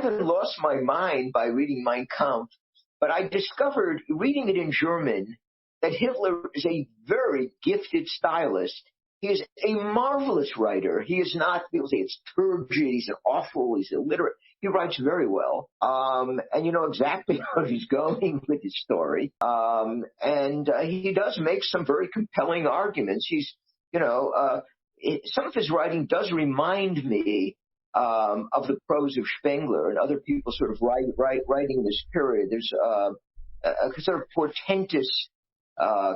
haven't lost my mind by reading Mein Kampf, but I discovered, reading it in German, that Hitler is a very gifted stylist. He is a marvelous writer. He is not, people say it's turgid, he's an awful, he's illiterate. He writes very well. And you know exactly where he's going with his story. And he does make some very compelling arguments. Some of his writing does remind me of the prose of Spengler and other people sort of writing in this period. There's a sort of portentous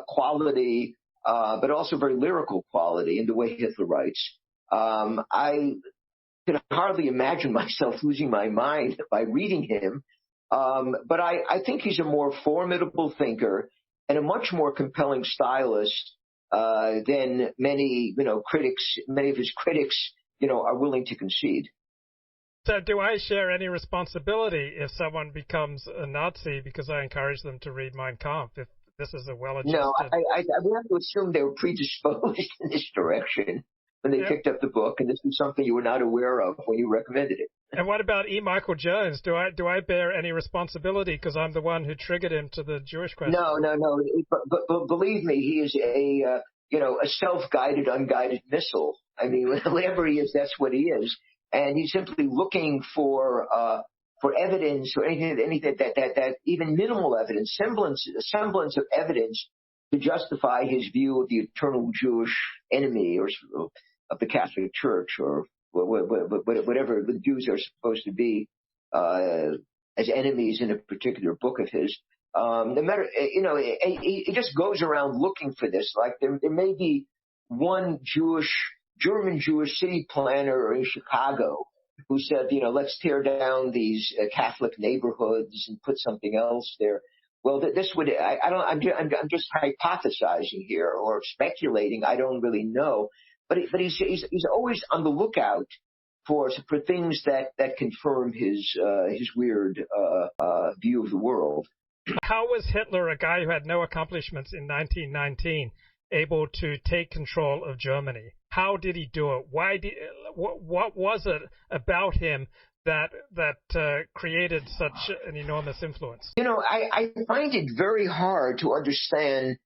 quality, but also very lyrical quality in the way Hitler writes. I can hardly imagine myself losing my mind by reading him, but I think he's a more formidable thinker and a much more compelling stylist than many of his critics, are willing to concede. So do I share any responsibility if someone becomes a Nazi because I encourage them to read Mein Kampf? If this is a well-adjusted... No, I would have to assume they were predisposed in this direction when they picked up the book, and this was something you were not aware of when you recommended it. And what about E. Michael Jones? Do I bear any responsibility because I'm the one who triggered him to the Jewish question? No. But believe me, he is a self-guided, unguided missile. I mean, whatever he is, that's what he is. And he's simply looking for evidence or anything that even minimal evidence, semblance of evidence to justify his view of the eternal Jewish enemy or of the Catholic Church or whatever the Jews are supposed to be as enemies in a particular book of his. No matter, he just goes around looking for this. Like there may be one German Jewish city planner in Chicago who said, let's tear down these Catholic neighborhoods and put something else there. Well, this would, I'm just hypothesizing here or speculating. I don't really know, but he's always on the lookout for things that confirm his weird view of the world. How was Hitler, a guy who had no accomplishments in 1919, able to take control of Germany? How did he do it? What was it about him that created such an enormous influence? I find it very hard to understand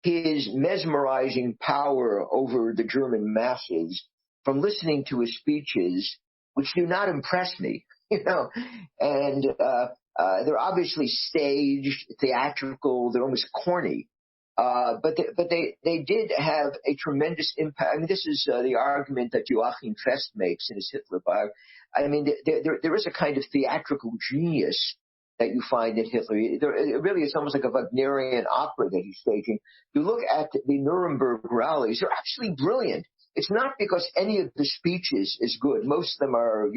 his mesmerizing power over the German masses from listening to his speeches, which do not impress me, and they're obviously staged, theatrical, they're almost corny. But they did have a tremendous impact. I mean, this is the argument that Joachim Fest makes in his Hitler biography. I mean, there is a kind of theatrical genius that you find in Hitler. It really is almost like a Wagnerian opera that he's staging. You look at the Nuremberg rallies; they're absolutely brilliant. It's not because any of the speeches is good. Most of them are,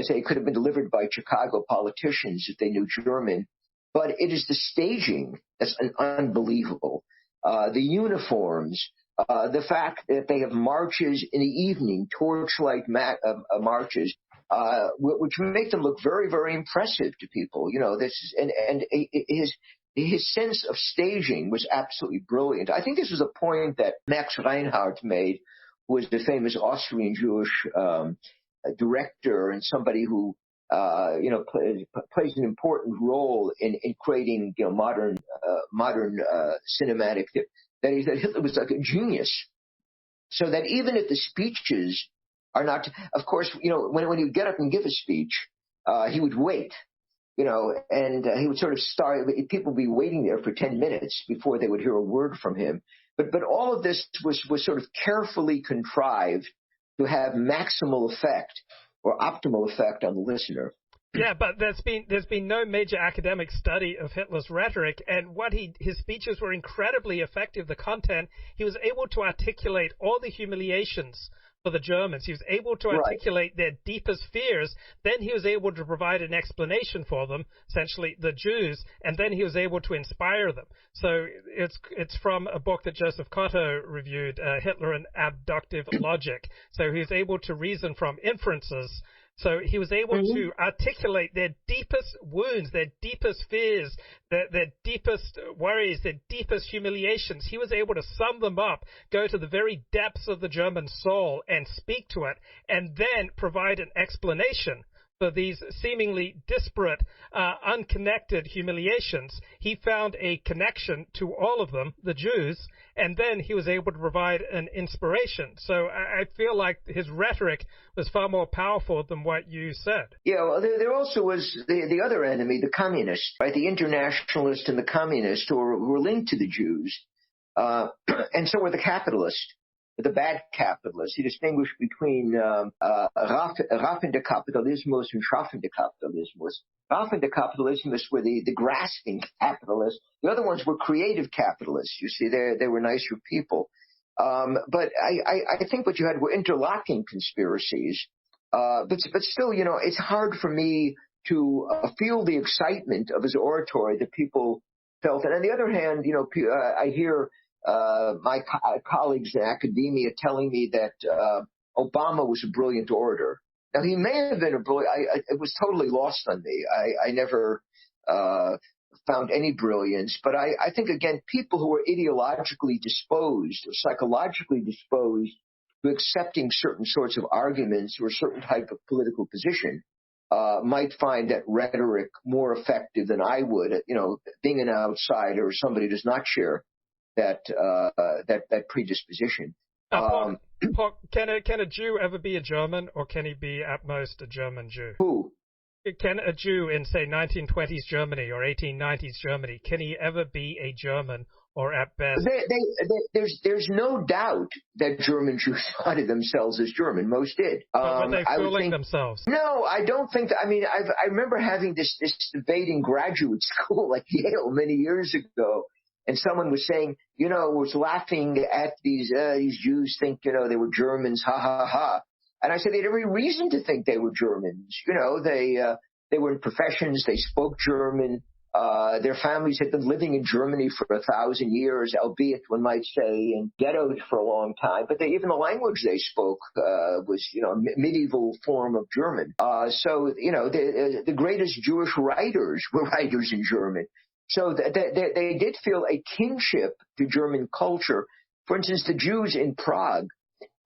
say, could have been delivered by Chicago politicians if they knew German. But it is the staging that's unbelievable. The uniforms, the fact that they have marches in the evening, torchlight marches, which make them look very, very impressive to people. This is, and his sense of staging was absolutely brilliant. I think this was a point that Max Reinhardt made, who was the famous Austrian Jewish director and somebody who plays an important role in creating, modern cinematic. That is, that Hitler was like a genius, so that even if the speeches are not, of course, when he would get up and give a speech, he would wait, and he would sort of start. People would be waiting there for 10 minutes before they would hear a word from him. But all of this was sort of carefully contrived to have maximal effect or optimal effect on the listener. Yeah, but there's been no major academic study of Hitler's rhetoric, and his speeches were incredibly effective. The content, he was able to articulate all the humiliations for the Germans. He was able to articulate their deepest fears. Then he was able to provide an explanation for them, essentially the Jews, and then he was able to inspire them. So it's from a book that Joseph Cotto reviewed, Hitler and Abductive Logic. So he was able to reason from inferences. So he was able to articulate their deepest wounds, their deepest fears, their deepest worries, their deepest humiliations. He was able to sum them up, go to the very depths of the German soul and speak to it, and then provide an explanation for these seemingly disparate, unconnected humiliations, he found a connection to all of them, the Jews, and then he was able to provide an inspiration. So I feel like his rhetoric was far more powerful than what you said. Yeah, well, there also was the other enemy, the communists, right? The internationalists and the communists who were linked to the Jews, and so were the capitalists. The bad capitalists. He distinguished between raffende Kapitalismus and schaffende Kapitalismus. Raffende Kapitalismus were the grasping capitalists. The other ones were creative capitalists. You see, they were nicer people. But I think what you had were interlocking conspiracies. But still, you know, it's hard for me to feel the excitement of his oratory that people felt. And on the other hand, you know, I hear my colleagues in academia telling me that Obama was a brilliant orator. Now, he may have been a brilliant. It was totally lost on me. I never found any brilliance. But I think, again, people who are ideologically disposed or psychologically disposed to accepting certain sorts of arguments or a certain type of political position might find that rhetoric more effective than I would. You know, being an outsider or somebody who does not share that predisposition. Paul, can a Jew ever be a German, or can he be at most a German Jew? Who? Can a Jew in, say, 1920s Germany or 1890s Germany, can he ever be a German, or at best? There's no doubt that German Jews thought of themselves as German. Most did. But were they fooling themselves? No, I don't think that. I mean, I remember having this debate in graduate school at Yale many years ago. And someone was saying, you know, was laughing at these Jews think, you know, they were Germans, ha, ha, ha. And I said they had every reason to think they were Germans. You know, they were in professions, they spoke German. Their families had been living in Germany for 1,000 years, albeit one might say in ghettos for a long time. But even the language they spoke was, you know, a medieval form of German. So, you know, the greatest Jewish writers were writers in German. So they did feel a kinship to German culture. For instance, the Jews in Prague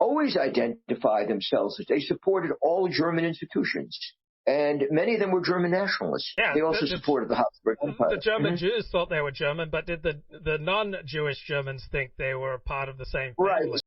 always identified themselves as they supported all German institutions. And many of them were German nationalists. Yeah, they also supported the Habsburg Empire. The German Jews thought they were German, but did the non-Jewish Germans think they were part of the same family? Right.